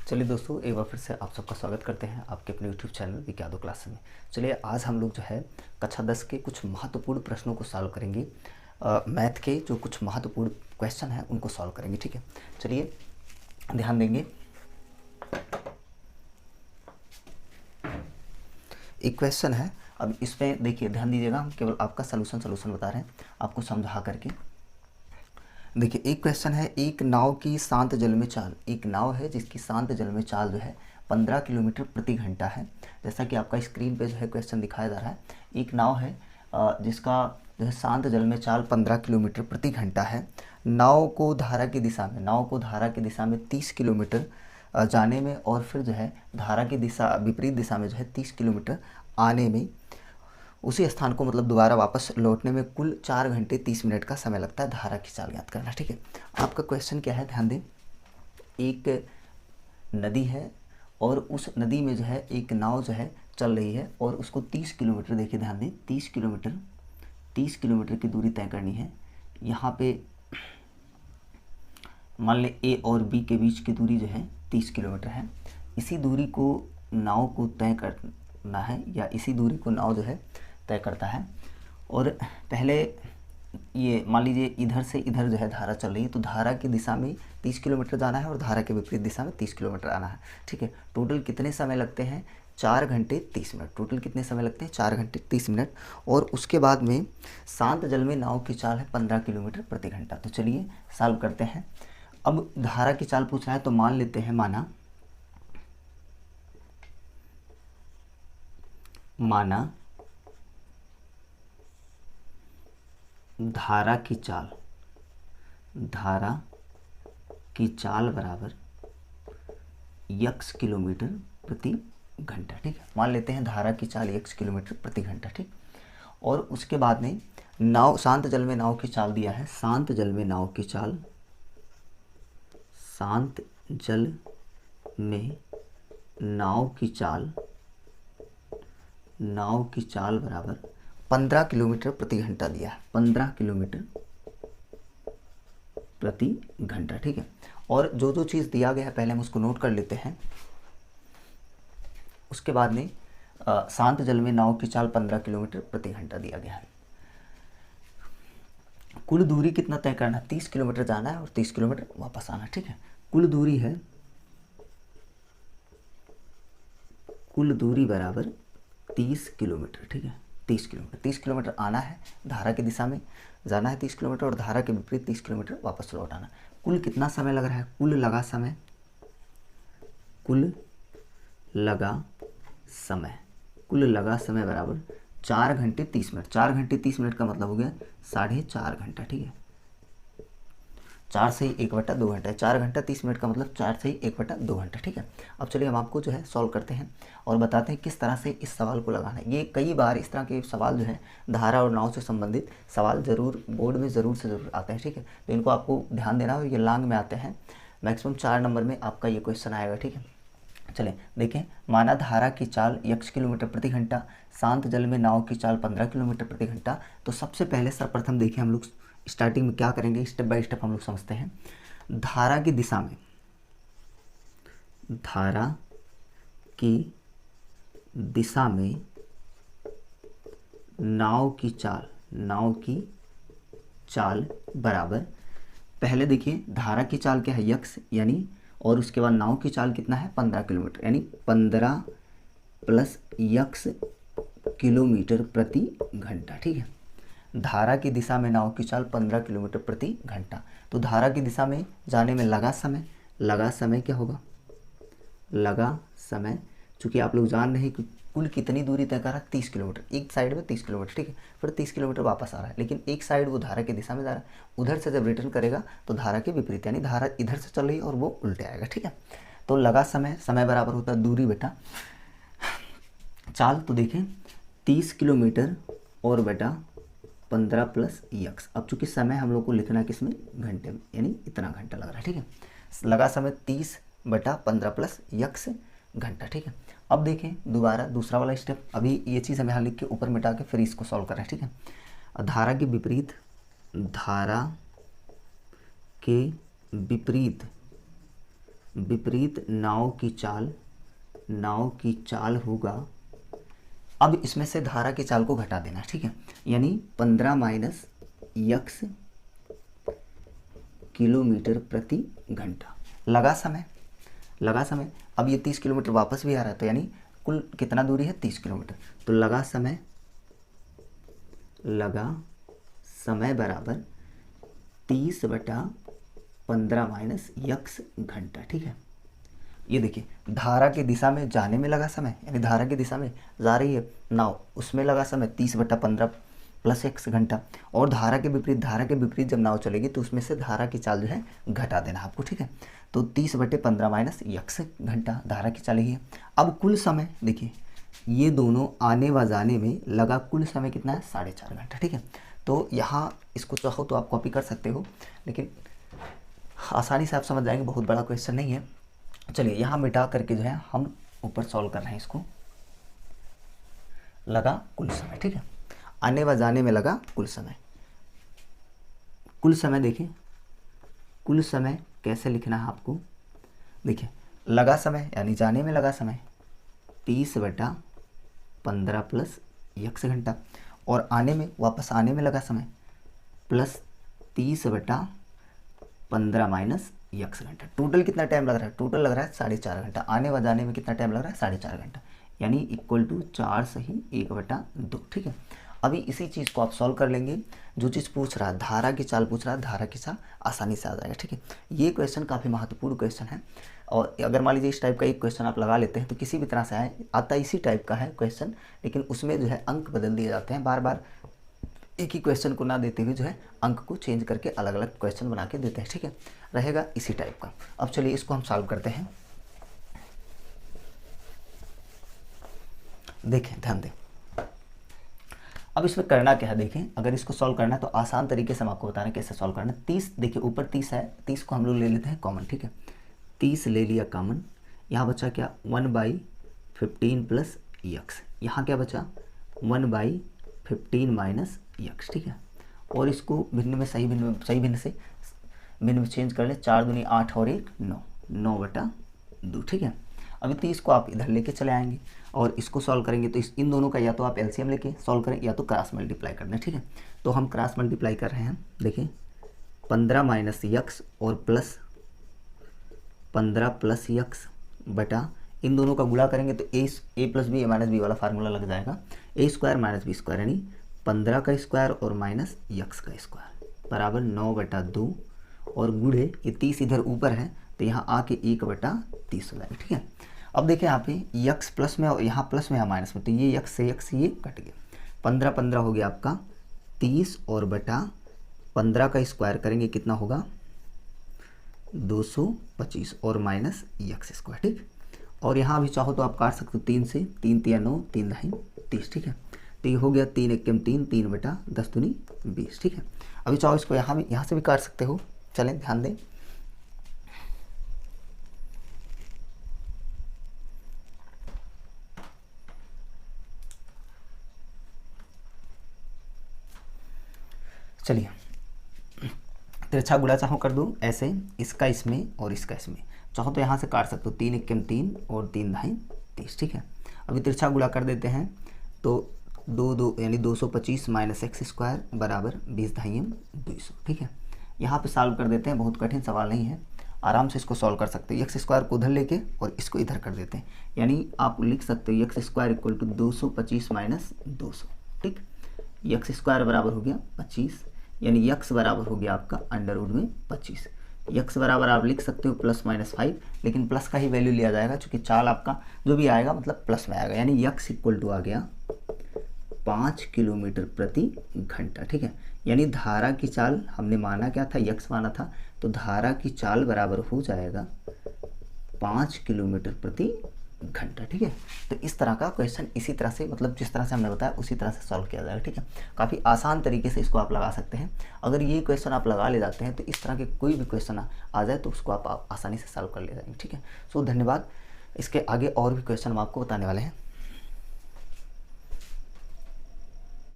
चलिए दोस्तों, एक बार फिर से आप सबका स्वागत करते हैं आपके अपने यूट्यूब चैनल विज्ञादो क्लास में। चलिए आज हम लोग जो है कक्षा 10 के कुछ महत्वपूर्ण प्रश्नों को सॉल्व करेंगे। मैथ के जो कुछ महत्वपूर्ण क्वेश्चन हैं उनको सॉल्व करेंगे। ठीक है, चलिए ध्यान देंगे। एक क्वेश्चन है, अब इसमें देखिए ध्यान दीजिएगा, हम केवल आपका सलूशन बता रहे हैं आपको समझा करके। देखिए एक क्वेश्चन है, एक नाव की शांत जल में चाल, एक नाव है जिसकी शांत जल में चाल जो है 15 किलोमीटर प्रति घंटा है। जैसा कि आपका स्क्रीन पे जो है क्वेश्चन दिखाया जा रहा है, एक नाव है जिसका जो है शांत जल में चाल 15 किलोमीटर प्रति घंटा है। नाव को धारा की दिशा में 30 किलोमीटर जाने में और फिर जो है धारा की दिशा विपरीत दिशा में जो है 30 किलोमीटर आने में, उसी स्थान को मतलब दोबारा वापस लौटने में कुल 4 घंटे 30 मिनट का समय लगता है। धारा की चाल ज्ञात करना। ठीक है, आपका क्वेश्चन क्या है, ध्यान दें। एक नदी है और उस नदी में जो है एक नाव जो है चल रही है और उसको 30 किलोमीटर, देखिए ध्यान दें, 30 किलोमीटर की दूरी तय करनी है। यहाँ पे मान लें ए और बी के बीच की दूरी जो है 30 किलोमीटर है। इसी दूरी को नाव को तय करना है, या इसी दूरी को नाव जो है तय करता है। और पहले ये मान लीजिए इधर से इधर जो है धारा चल रही है, तो धारा की दिशा में 30 किलोमीटर जाना है और धारा के विपरीत दिशा में 30 किलोमीटर आना है। ठीक है, टोटल कितने समय लगते हैं, 4 घंटे 30 मिनट। टोटल कितने समय लगते हैं, 4 घंटे 30 मिनट। और उसके बाद में शांत जल में नाव की चाल है 15 किलोमीटर प्रति घंटा। तो चलिए सॉल्व करते हैं। अब धारा की चाल पूछ रहा है तो मान लेते हैं, माना धारा की चाल बराबर x किलोमीटर प्रति घंटा। ठीक है, मान लेते हैं धारा की चाल x किलोमीटर प्रति घंटा। ठीक, और उसके बाद में नाव, शांत जल में नाव की चाल दिया है, शांत जल में नाव की चाल बराबर 15 किलोमीटर प्रति घंटा दिया है, 15 किलोमीटर प्रति घंटा। ठीक है, और जो जो चीज़ दिया गया है पहले हम उसको नोट कर लेते हैं। उसके बाद में शांत जल में नाव की चाल 15 किलोमीटर प्रति घंटा दिया गया है। कुल दूरी कितना तय करना है, 30 किलोमीटर जाना है और 30 किलोमीटर वापस आना है। ठीक है, कुल दूरी बराबर 30 किलोमीटर। ठीक है, 30 किलोमीटर आना है, धारा की दिशा में जाना है 30 किलोमीटर और धारा के विपरीत 30 किलोमीटर वापस लौट आना। कुल कितना समय लग रहा है, कुल लगा समय बराबर 4 घंटे 30 मिनट। 4 घंटे 30 मिनट का मतलब हो गया 4.5 घंटा। ठीक है, 4 से 1/2 घंटा है। 4 घंटा 30 मिनट का मतलब 4 से 1/2 घंटा। ठीक है, अब चलिए हम आपको जो है सॉल्व करते हैं और बताते हैं किस तरह से इस सवाल को लगाना है। ये कई बार इस तरह के सवाल जो है धारा और नाव से संबंधित सवाल जरूर बोर्ड में ज़रूर से ज़रूर आते हैं। ठीक है, तो इनको आपको ध्यान देना है। ये लॉन्ग में आते हैं, मैक्सिमम 4 नंबर में आपका ये क्वेश्चन आएगा। ठीक है, चलें देखें। माना धारा की चाल x किलोमीटर प्रति घंटा, शांत जल में नाव की चाल 15 किलोमीटर प्रति घंटा। तो सबसे पहले सर्वप्रथम देखिए हम लोग स्टार्टिंग में क्या करेंगे, स्टेप बाय स्टेप हम लोग समझते हैं। धारा की दिशा में नाव की चाल बराबर, पहले देखिए धारा की चाल क्या है x, यानी, और उसके बाद नाव की चाल कितना है 15 किलोमीटर, यानी 15 प्लस x किलोमीटर प्रति घंटा। ठीक है, धारा की दिशा में नाव की चाल 15 किलोमीटर प्रति घंटा। तो धारा की दिशा में जाने में लगा समय क्या होगा, चूँकि आप लोग जान रहे हैं कि कुल कितनी दूरी तय कर रहा है, 30 किलोमीटर, एक साइड में 30 किलोमीटर। ठीक है, फिर 30 किलोमीटर वापस आ रहा है, लेकिन एक साइड वो धारा की दिशा में जा रहा है, उधर से जब रिटर्न करेगा तो धारा के विपरीत, यानी धारा इधर से चल रही है और वो उल्टे आएगा। ठीक है, तो लगा समय बराबर होता है दूरी बेटा चाल। तो देखें 30 किलोमीटर और बेटा 15 प्लस x। अब चूँकि समय हम लोग को लिखना है किसमें, घंटे में, यानी इतना घंटा लग रहा है। ठीक है, लगा समय 30/15 प्लस x घंटा। ठीक है, अब देखें दोबारा दूसरा वाला स्टेप। अभी ये चीज़ हमें यहाँ लिख के ऊपर मिटा के फिर इसको सॉल्व कर रहे हैं। ठीक है, धारा के विपरीत विपरीत नाव की चाल होगा। अब इसमें से धारा की चाल को घटा देना, ठीक है, यानी 15 माइनस यक्स किलोमीटर प्रति घंटा। लगा समय, अब ये 30 किलोमीटर वापस भी आ रहा है, तो यानी कुल कितना दूरी है, 30 किलोमीटर। तो लगा समय बराबर 30/15 माइनस यक्स घंटा, ठीक है। ये देखिए, धारा की दिशा में जाने में लगा समय, यानी धारा की दिशा में जा रही है नाव, उसमें लगा समय 30/15 प्लस एक्स घंटा। और धारा के विपरीत जब नाव चलेगी तो उसमें से धारा की चाल जो है घटा देना आपको, ठीक है। तो 30/15 माइनस यक्स घंटा धारा की चाल ही है। अब कुल समय देखिए, ये दोनों आने व जाने में लगा कुल समय कितना है, 4.5 घंटा, ठीक है। तो यहाँ इसको चाहो तो आप कॉपी कर सकते हो, लेकिन आसानी से आप समझ जाएंगे, बहुत बड़ा क्वेश्चन नहीं है। चलिए यहाँ मिटा करके जो है हम ऊपर सॉल्व कर रहे हैं इसको। लगा कुल समय, ठीक है, आने व जाने में लगा कुल समय देखिए, कुल समय कैसे लिखना है आपको। देखिए, लगा समय यानी जाने में लगा समय 30/15 प्लस यक्स घंटा, और वापस आने में लगा समय प्लस 30/15 माइनस यक्स घंटा। टोटल कितना टाइम लग रहा है, टोटल लग रहा है 4.5 घंटा। आने व जाने में कितना टाइम लग रहा है, 4.5 घंटा, यानी इक्वल टू 4 सही 1/2, ठीक है। अभी इसी चीज़ को आप सॉल्व कर लेंगे। जो चीज़ पूछ रहा है, धारा की चाल पूछ रहा है, धारा की चाल आसानी से आ जाएगा, ठीक है। ये क्वेश्चन काफ़ी महत्वपूर्ण क्वेश्चन है, और अगर मान लीजिए इस टाइप का एक क्वेश्चन आप लगा लेते हैं तो किसी भी तरह से आता इसी टाइप का है क्वेश्चन, लेकिन उसमें जो है अंक बदल दिए जाते हैं। बार बार एक ही क्वेश्चन को ना देते हुए जो है अंक को चेंज करके अलग अलग क्वेश्चन बना के देते हैं, ठीक है, रहेगा इसी टाइप का। अब चलिए इसको हम सॉल्व करते हैं। देखें, ध्यान दें, अब इसमें करना क्या है। देखें, अगर इसको सॉल्व करना है तो आसान तरीके से हम आपको बता रहे हैं कैसे सॉल्व करना है। 30 देखिए, ऊपर 30 है, 30 को हम लोग ले लेते हैं कॉमन, ठीक है। 30 ले लिया कॉमन, यहाँ बचा क्या, 1/15 प्लस यक्स, यहाँ क्या बचा 1/15 माइनस यक्स, ठीक है। और इसको भिन्न में सही भिन्न में चेंज कर ले, 4 दूनी 8 और 1 9, 9/2, ठीक है। अभी 30 को आप इधर लेके चले आएंगे और इसको सॉल्व करेंगे तो इन दोनों का या तो आप एलसीएम लेके सॉल्व करें या तो क्रॉस मल्टीप्लाई कर दें, ठीक है। तो हम क्रॉस मल्टीप्लाई कर रहे हैं। देखिए, 15 माइनस यक्स और प्लस 15 प्लस यक्स बटा, इन दोनों का गुणा करेंगे तो ए प्लस बी, ए माइनस बी वाला फार्मूला लग जाएगा। ए स्क्वायर माइनस बी स्क्वायर, यानी 15 का स्क्वायर और माइनस यक्स का स्क्वायर बराबर 9/2, और गुणे ये 30 इधर ऊपर है तो यहाँ आके 1/30 हो जाएगा, ठीक है। अब देखिए यहाँ पे यक्स प्लस में और यहाँ प्लस में, यहाँ माइनस में, तो ये यक्स से यक्स ये कट गया। 15 हो गया आपका 30, और बटा 15 का स्क्वायर करेंगे कितना होगा 225, और माइनस यक्स स्क्वायर, ठीक। और यहाँ भी चाहो तो आप काट सकते हो 3 से, 3 × 9 3 × 30, ठीक है। तो ये हो गया 3 × 1 3, 3/10 दूनी 20, ठीक है। अभी चाहो इसको यहाँ से भी काट सकते हो। चलें, ध्यान दें, चलिए तिरछा गुणा चाहो कर दूँ ऐसे, इसका इसमें और इसका इसमें, चाहो तो यहाँ से काट सकते हो 3 × 1 3 और 3 × 30, ठीक है। अभी तिरछा गुणा कर देते हैं तो 2 यानी 225 माइनस एक्स स्क्वायर बराबर 20 × 200, ठीक है। यहाँ पे सॉल्व कर देते हैं, बहुत कठिन सवाल नहीं है, आराम से इसको सॉल्व कर सकते हो। एक्स स्क्वायर को उधर लेके और इसको इधर कर देते हैं, यानी आप लिख सकते हो x square equal to 225 minus 200, ठीक। एक्स स्क्वायर बराबर हो गया 25, यानी यक्स बराबर हो गया आपका √ में 25। यक्स बराबर आप लिख सकते हो +-5, लेकिन प्लस का ही वैल्यू लिया जाएगा क्योंकि चाल आपका जो भी आएगा मतलब प्लस में आएगा, यानी यक्स इक्वल टू आ गया 5 किलोमीटर प्रति घंटा, ठीक है। यानी धारा की चाल हमने माना क्या था, यक्स माना था, तो धारा की चाल बराबर हो जाएगा 5 किलोमीटर प्रति घंटा, ठीक है। तो इस तरह का क्वेश्चन इसी तरह से, मतलब जिस तरह से हमने बताया उसी तरह से सॉल्व किया जाएगा, ठीक है। काफ़ी आसान तरीके से इसको आप लगा सकते हैं। अगर ये क्वेश्चन आप लगा ले जाते हैं तो इस तरह के कोई भी क्वेश्चन आ जाए तो उसको आप आसानी से सॉल्व कर ले जाएंगे, ठीक है। सो धन्यवाद। इसके आगे और भी क्वेश्चन हम आपको बताने वाले हैं।